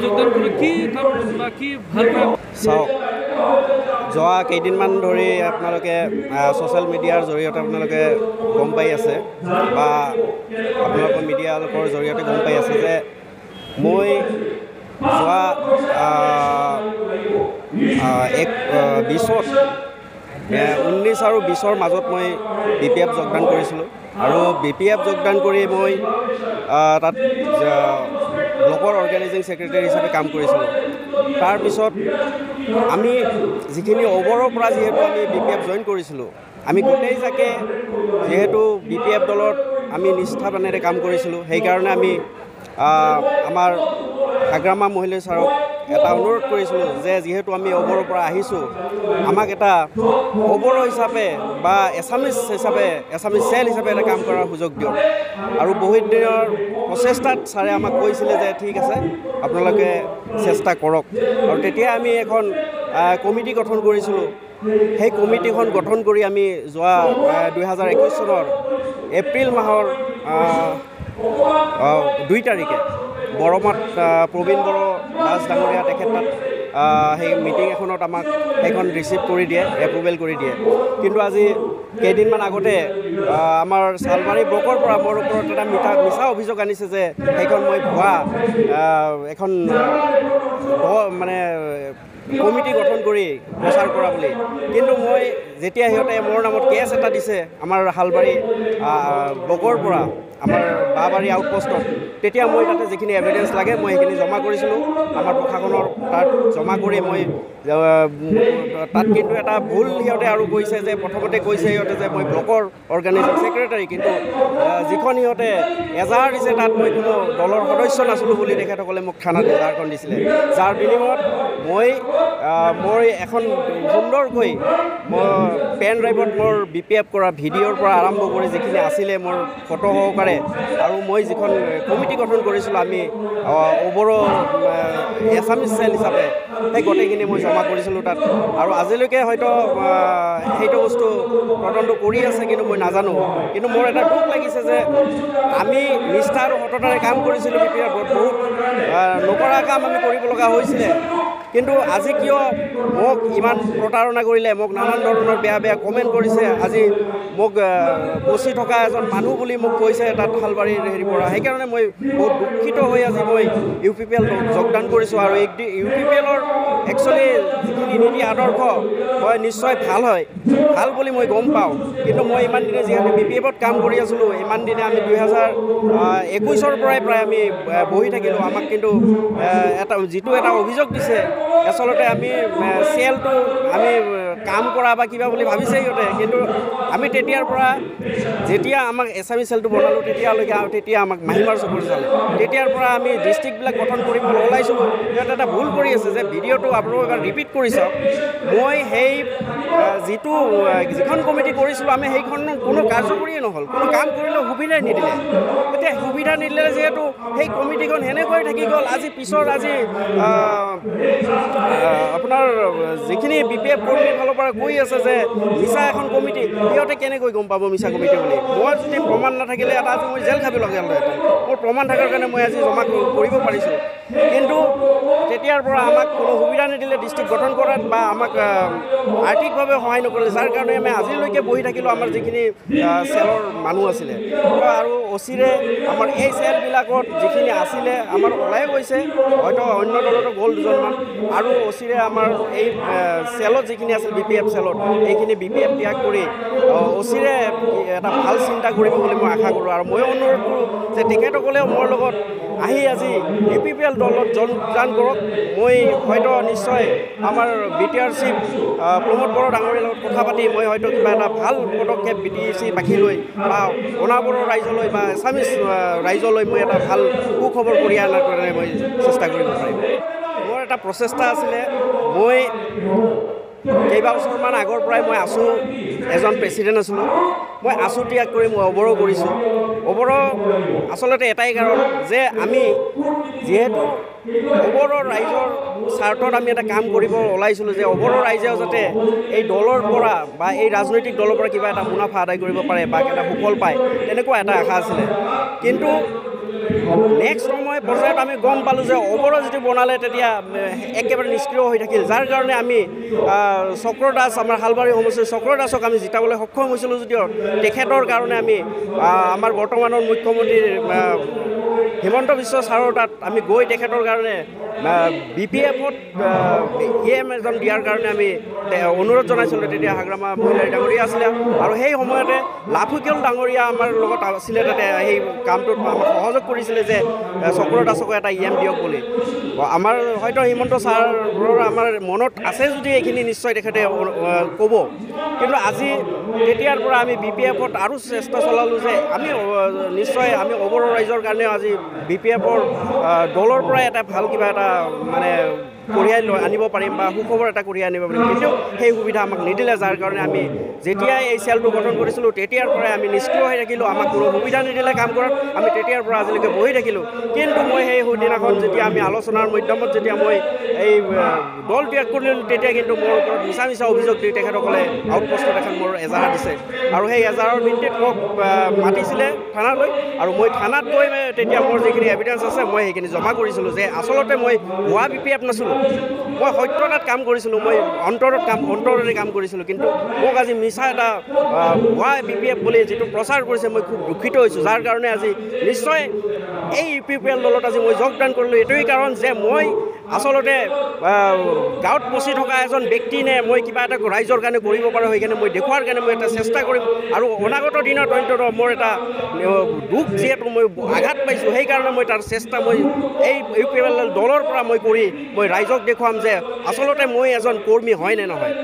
যোগদান কৰি কি কাম বা কি ভাল পায়? চাওক, যোৱা কেইদিনমান ধৰি আপোনালোকে ছ'চিয়েল মিডিয়াৰ জৰিয়তে আপোনালোকে গম পাই আছে বা আপোনালোকৰ মিডিয়ালোকৰ জৰিয়তে গম পাই আছে যে মই যোৱা 19 আৰু 20ৰ মাজত মই BPF যোগদান কৰিছিলোঁ আৰু BPF যোগদান কৰি মই তাত ব্লকৰ অৰ্গেনাইজিং ছেক্ৰেটাৰী হিচাপে কাম কৰিছিলোঁ। তাৰপিছত আমি যিখিনি ওপৰৰ পৰা যিহেতু আমি BPF জইন কৰিছিলোঁ, আমি গোটেইজাকে যিহেতু BPF দলত আমি নিষ্ঠাবানেৰে কাম কৰিছিলোঁ, সেইকাৰণে আমি আমাৰ হাগ্ৰামা মহিলা ছাৰক এটা অনুৰোধ কৰিছিলোঁ যে যিহেতু আমি ওপৰৰ পৰা আহিছোঁ, আমাক এটা ওপৰ হিচাপে বা এছামিছ চেল হিচাপে এটা কাম কৰাৰ সুযোগ দিয়ক। আৰু বহুত দিনৰ প্ৰচেষ্টাত ছাৰে আমাক কৈছিলে যে ঠিক আছে আপোনালোকে চেষ্টা কৰক। আৰু তেতিয়া আমি এখন কমিটি গঠন কৰিছিলোঁ। সেই কমিটিখন গঠন কৰি আমি যোৱা 2021 চনৰ এপ্ৰিল মাহৰ 2 তাৰিখে বৰমাত প্ৰবীণ বড়ো দাস ডাঙৰীয়া তেখেত সেই মিটিং এখনত আমাক সেইখন ৰিচিভ কৰি দিয়ে, এপ্ৰুভেল কৰি দিয়ে। কিন্তু আজি কেইদিনমান আগতে আমাৰ চালমাৰী ব্লকৰ পৰা মোৰ ওপৰত এটা মিছা অভিযোগ আনিছে যে সেইখন মই ভুৱা এখন মানে কমিটি গঠন কৰি প্ৰচাৰ কৰা বুলি। কিন্তু মই যেতিয়া সিহঁতে মোৰ নামত কেছ এটা দিছে আমাৰ হালবাৰী ব্লকৰ পৰা আমাৰ বাবাৰী আউটপোষ্টত, তেতিয়া মই তাতে যিখিনি এভিডেঞ্চ লাগে মই সেইখিনি জমা কৰিছিলোঁ আমাৰ প্ৰশাসনৰ তাত জমা কৰি মই তাত কিন্তু এটা ভুল সিহঁতে আৰু কৈছে যে প্ৰথমতে কৈছে সিহঁতে যে মই ব্লকৰ অৰ্গেনাইজিং ছেক্ৰেটাৰী, কিন্তু যিখন সিহঁতে এজাহাৰ দিছে তাত মই কোনো দলৰ সদস্য নাছিলোঁ বুলি তেখেতসকলে মোক থানাত এজাহাৰখন দিছিলে। যাৰ বিনিময়ত মই এখন সুন্দৰকৈ মই পেন ড্ৰাইভত মোৰ BPF কৰা ভিডিঅ'ৰ পৰা আৰম্ভ কৰি যিখিনি আছিলে মোৰ ফটো সহকাৰে, আৰু মই যিখন কমিটি গঠন কৰিছিলোঁ আমি ওপৰৰ এছামিছ চেল হিচাপে, সেই গোটেইখিনি মই জমা কৰিছিলোঁ তাত। আৰু আজিলৈকে হয়তো সেইটো বস্তু তদন্ত কৰি আছে, কিন্তু মই নাজানো। কিন্তু মোৰ এটা দুখ লাগিছে যে আমি নিষ্ঠা আৰু সততাৰে কাম কৰিছিলোঁ BPF, বহুত নকৰা কাম আমি কৰিব লগা হৈছিলে। কিন্তু আজি কিয় মোক ইমান প্ৰতাৰণা কৰিলে, মোক নানান ধৰণৰ বেয়া কমেণ্ট কৰিছে, আজি মোক বচি থকা এজন মানুহ বুলি মোক কৈছে তাত হালবাৰীৰ হেৰিৰ পৰা। সেইকাৰণে মই বহুত দুখিত হৈ আজি মই UPPL যোগদান কৰিছোঁ। আৰু UPPLৰ একচুৱেলি যিখিনি নীতি আদৰ্শ হয় নিশ্চয় ভাল বুলি মই গম পাওঁ। কিন্তু মই ইমান দিনে যিহেতু BPFত কাম কৰি আছিলোঁ, ইমান দিনে আমি 2021 পৰাই প্ৰায় আমি বহি থাকিলোঁ। আমাক কিন্তু যিটো এটা অভিযোগ দিছে, আচলতে আমি চেলটো আমি কাম কৰা বা কিবা বুলি ভাবিছে সিহঁতে, কিন্তু আমি তেতিয়াৰ পৰা যেতিয়া আমাক এছামিছ চেলটো বনালোঁ তেতিয়া আমাক মাহিমাৰ চকুৰে চালে। তেতিয়াৰ পৰা আমি ডিষ্ট্ৰিক্টবিলাক গঠন কৰিবলৈ ওলাইছিলোঁ। সিহঁতে এটা ভুল কৰি আছে যে ভিডিঅ'টো আপোনালোকে এবাৰ ৰিপিট কৰি চাওক। মই সেই যিখন কমিটি কৰিছিলোঁ আমি সেইখন কোনো কাৰ্যকৰীয়ে নহ'ল, কোনো কাম কৰিলেও সুবিধাই নিদিলে। এতিয়া সুবিধা নিদিলে যিহেতু সেই কমিটিখন সেনেকৈ থাকি গ'ল। আজি আপোনাৰ যিখিনি BPF কৰ্মীৰ ফালৰ পৰা কৈ আছে যে মিছা এখন কমিটি, সিহঁতে কেনেকৈ গম পাব মিছা কমিটি বুলি? মই যদি প্ৰমাণ নাথাকিলে আজি মই জেল খাব লগাহেঁতেন। মোৰ প্ৰমাণ থকাৰ কাৰণে মই আজি জমা কৰিব পাৰিছোঁ। কিন্তু তেতিয়াৰ পৰা আমাক কোনো সুবিধা নিদিলে ডিষ্ট্ৰিক্ট গঠন কৰাত, বা আমাক আৰ্থিকভাৱে সহায় নকৰিলে, যাৰ কাৰণে আমি আজিলৈকে বহি থাকিলোঁ আমাৰ যিখিনি চেলৰ মানুহ আছিলে। আৰু অচিৰে আমাৰ এই চেলবিলাকত যিখিনি আছিলে আমাৰ ওলাই গৈছে, হয়তো অন্য দলতো গ'ল দুজনমান। আৰু অচিৰে আমাৰ এই চেলত যিখিনি আছিল BPF চেলত, এইখিনি BPF ত্যাগ কৰি অচিৰে এটা ভাল চিন্তা কৰিব বুলি মই আশা কৰোঁ। আৰু মই অনুৰোধ কৰোঁ যে তেখেতসকলেও মোৰ লগত আহি আজি UPPL দলত যোগদান কৰক। মই হয়তো নিশ্চয় আমাৰ BTR চিফ প্ৰমোদ বড়ো ডাঙৰীয়াৰ লগত কথা পাতি মই হয়তো কিবা এটা ভাল পদক্ষেপ BTC বাখীলৈ বা অনাবড়ো ৰাইজলৈ বা এছামিছ ৰাইজলৈ মই এটা ভাল সুখবৰ কঢ়িয়াই অনাৰ কাৰণে মই চেষ্টা কৰিব পাৰিম। মোৰ এটা প্ৰচেষ্টা আছিলে, মই কেইবছৰমান আগৰ পৰাই মই আছু এজন প্ৰেছিডেণ্ট আছিলোঁ। মই আছু ত্যাগ কৰি মই অবৰো কৰিছোঁ। অবৰো আচলতে এটাই কাৰণ যে আমি যিহেতু অবৰৰ ৰাইজৰ স্বাৰ্থত আমি এটা কাম কৰিব ওলাইছিলোঁ যে অবৰৰ ৰাইজেও যাতে এই দলৰ পৰা বা এই ৰাজনৈতিক দলৰ পৰা কিবা এটা মুনাফা আদায় কৰিব পাৰে বা কিবা সুফল পায়, তেনেকুৱা এটা আশা আছিলে। কিন্তু নেক্সট সময় পৰ্যায়ত আমি গম পালোঁ যে অৱৰ যদি বনালে তেতিয়া একেবাৰে নিষ্ক্ৰিয় হৈ থাকিল, যাৰ কাৰণে আমি চক্ৰ দাস আমাৰ শালবাৰী সমষ্টিৰ চক্ৰ দাসক আমি জিতাবলৈ সক্ষম হৈছিলোঁ যদিও তেখেতৰ কাৰণে আমি আমাৰ বৰ্তমানৰ মুখ্যমন্ত্ৰী হিমন্ত বিশ্ব ছাৰৰ তাত আমি গৈ তেখেতৰ কাৰণে BPF-ত EM এজন দিয়াৰ কাৰণে আমি অনুৰোধ জনাইছিলোঁ। তেতিয়া হাগ্ৰামা মহিলাৰী ডাঙৰীয়া আছিলে আৰু সেই সময়তে লাফুকিয়ল ডাঙৰীয়া আমাৰ লগত আছিলে, তাতে সেই কামটোত আমাক সহযোগ কৰিছিলে যে চক্ৰ দাসকো এটা EM দিয়ক বুলি। আমাৰ হয়তো হিমন্ত ছাৰৰ আমাৰ মনত আছে যদি এইখিনি নিশ্চয় তেখেতে ক'ব, কিন্তু আজি তেতিয়াৰ পৰা আমি BPF-ত আৰু চেষ্টা চলালোঁ যে আমি নিশ্চয় আমি অৱৰ ৰাইজৰ কাৰণে আজি BPF-ৰ দলৰ পৰাই এটা ভাল কিবা এটা মানে কঢ়িয়াই আনিব পাৰিম বা সুখবৰ এটা কঢ়িয়াই আনিব পাৰিম, কিন্তু সেই সুবিধা আমাক নিদিলে, যাৰ কাৰণে আমি যেতিয়াই এই চেলটো গঠন কৰিছিলোঁ তেতিয়াৰ পৰাই আমি নিষ্ক্ৰিয় হৈ থাকিলোঁ, আমাক কোনো সুবিধা নিদিলে কাম কৰাত, আমি তেতিয়াৰ পৰা আজিলৈকে বহি থাকিলোঁ। কিন্তু মই সেই দিনাখন যেতিয়া আমি আলোচনাৰ মাধ্যমত যেতিয়া মই এই দল ত্যাগ কৰিলোঁ, তেতিয়া কিন্তু মোৰ ওপৰত মিছা মিছা অভিযোগ দি তেখেতসকলে আউটপোষ্টত এখন মোৰ এজাহাৰ দিছে আৰু সেই এজাহাৰৰ ভিত্তিত মোক মাতিছিলে থানালৈ, আৰু মই থানাত গৈ তেতিয়া মোৰ যিখিনি এভিডেঞ্চ আছে মই সেইখিনি জমা কৰিছিলোঁ যে আচলতে মই ভুৱা BPF নাছিলোঁ, মই সত্যতাত কাম কৰিছিলোঁ, মই অন্তৰেৰে কাম কৰিছিলোঁ, কিন্তু মোক আজি মিছা এটা ভুৱা BPF বুলি যিটো প্ৰচাৰ কৰিছে মই খুব দুখিত হৈছোঁ, যাৰ কাৰণে আজি নিশ্চয় এই UPPL দলত আজি মই যোগদান কৰিলোঁ। এইটোৱেই কাৰণ যে মই আচলতে গাঁৱত পচি থকা এজন ব্যক্তি নে মই কিবা এটা ৰাইজৰ কাৰণে কৰিব পাৰোঁ, সেইকাৰণে মই দেখুৱাৰ কাৰণে মই এটা চেষ্টা কৰিম, আৰু অনাগত দিনত অন্ততঃ মোৰ এটা দুখ যিহেতু মই আঘাত পাইছোঁ, সেইকাৰণে মই তাৰ চেষ্টা মই এই UPPL দলৰ পৰা মই কৰি মই ৰাইজক দেখুৱাম যে আচলতে মই এজন কৰ্মী হয় নে নহয়।